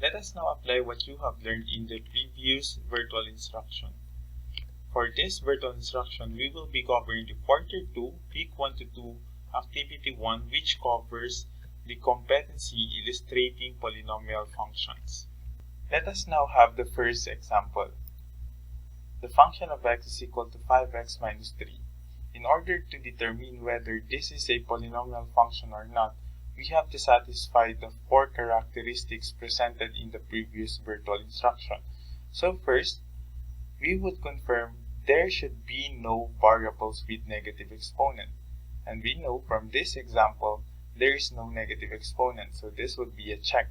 Let us now apply what you have learned in the previous virtual instruction. For this virtual instruction, we will be covering the Quarter 2, Week 1 to 2, Activity 1, which covers the competency illustrating polynomial functions. Let us now have the first example. The function of x is equal to 5x minus 3. In order to determine whether this is a polynomial function or not, we have to satisfy the 4 characteristics presented in the previous virtual instruction. So first, we would confirm there should be no variables with negative exponent. And we know from this example, there is no negative exponent, so this would be a check.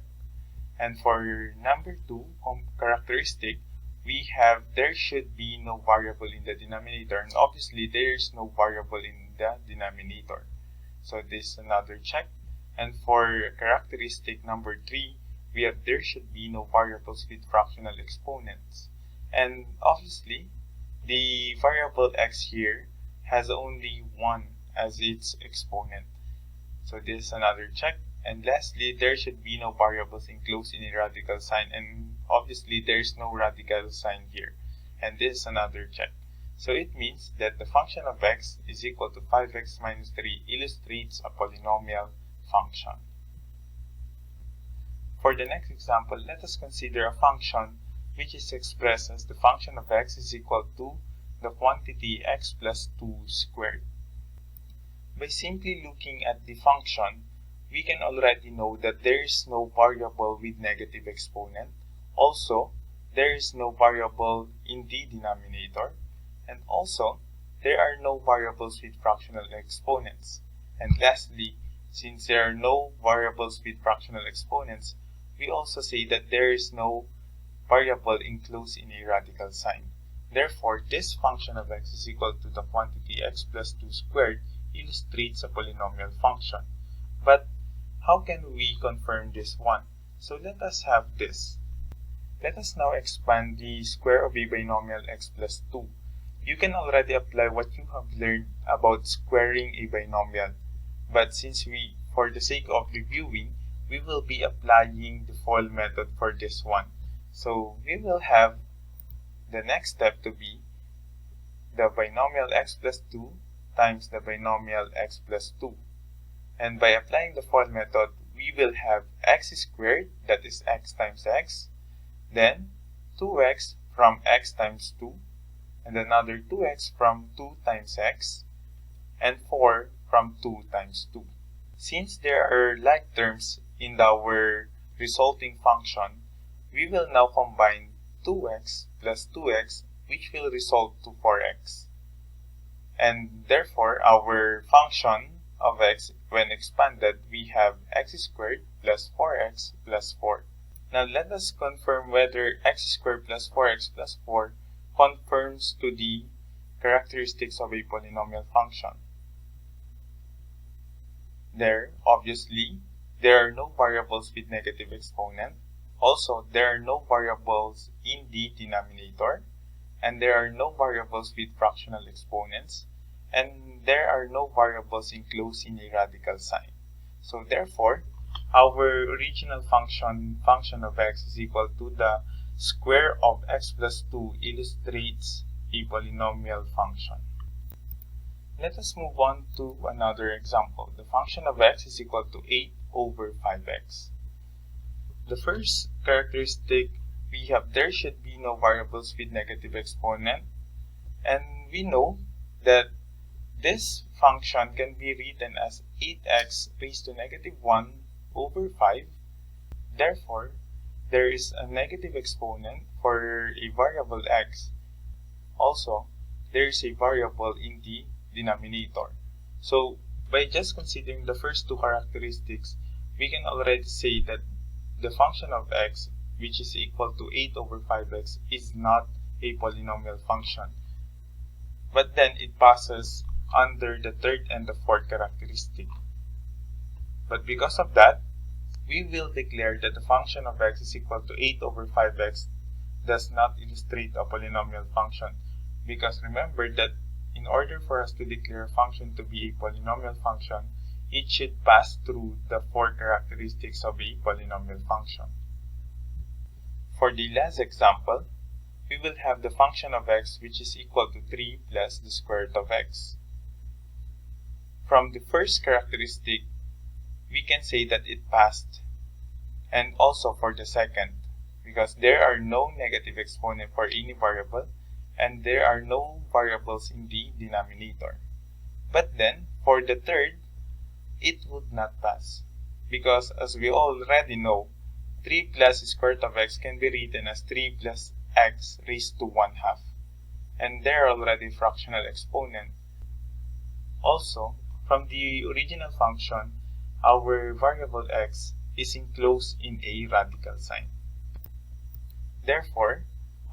And for number 2 characteristic, we have there should be no variable in the denominator, and obviously there is no variable in the denominator. So this is another check. And for characteristic number 3, we have there should be no variables with fractional exponents. And obviously, the variable x here has only 1 as its exponent. So this is another check. And lastly, there should be no variables enclosed in a radical sign, and obviously there is no radical sign here. And this is another check. So it means that the function of x is equal to 5x minus 3 illustrates a polynomial function. For the next example, let us consider a function which is expressed as the function of x is equal to the quantity x plus 2 squared. By simply looking at the function, we can already know that there is no variable with negative exponent. Also, there is no variable in the denominator. And also, there are no variables with fractional exponents. And lastly, since there are no variables with fractional exponents, we also say that there is no variable enclosed in a radical sign. Therefore, this function of x is equal to the quantity x plus 2 squared illustrates a polynomial function. But how can we confirm this one? So let us have this. Let us now expand the square of a binomial x plus 2. You can already apply what you have learned about squaring a binomial. But since for the sake of reviewing, we will be applying the FOIL method for this one. So we will have the next step to be the binomial x plus 2 times the binomial x plus 2. And by applying the FOIL method, we will have x squared, that is x times x, then 2x from x times 2, and another 2x from 2 times x, and 4 from 2 times 2. Since there are like terms in our resulting function, we will now combine 2x plus 2x, which will result to 4x. And therefore, our function of x, when expanded, we have x squared plus 4x plus 4. Now let us confirm whether x squared plus 4x plus 4 conforms to the characteristics of a polynomial function. Obviously, there are no variables with negative exponent. Also, there are no variables in the denominator, and there are no variables with fractional exponents, and there are no variables enclosed in a radical sign. So therefore, our original function of x is equal to the square of x plus 2 illustrates a polynomial function. Let us move on to another example. The function of x is equal to 8 over 5x. The first characteristic we have, there should be no variables with negative exponent, and we know that this function can be written as 8x raised to negative 1 over 5. Therefore, there is a negative exponent for a variable x. Also, there is a variable in the denominator. So, by just considering the first two characteristics, we can already say that the function of x, which is equal to 8 over 5x, is not a polynomial function. But then it passes under the third and the fourth characteristic. But because of that, we will declare that the function of x is equal to 8 over 5x does not illustrate a polynomial function. Because remember that in order for us to declare a function to be a polynomial function, it should pass through the four characteristics of a polynomial function. for the last example, we will have the function of x which is equal to 3 plus the square root of x. From the first characteristic, we can say that it passed, and also for the second, because there are no negative exponent for any variable and there are no variables in the denominator. But then, for the third, it would not pass, because as we already know, 3 plus the square root of x can be written as 3 plus x raised to 1/2, and they are already fractional exponent. Also, from the original function, our variable x is enclosed in a radical sign. Therefore,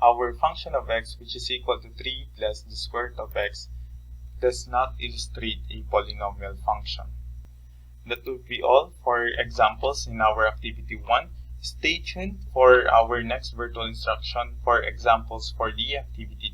our function of x which is equal to 3 plus the square root of x does not illustrate a polynomial function. That would be all for examples in our activity 1. Stay tuned for our next virtual instruction for examples for the activity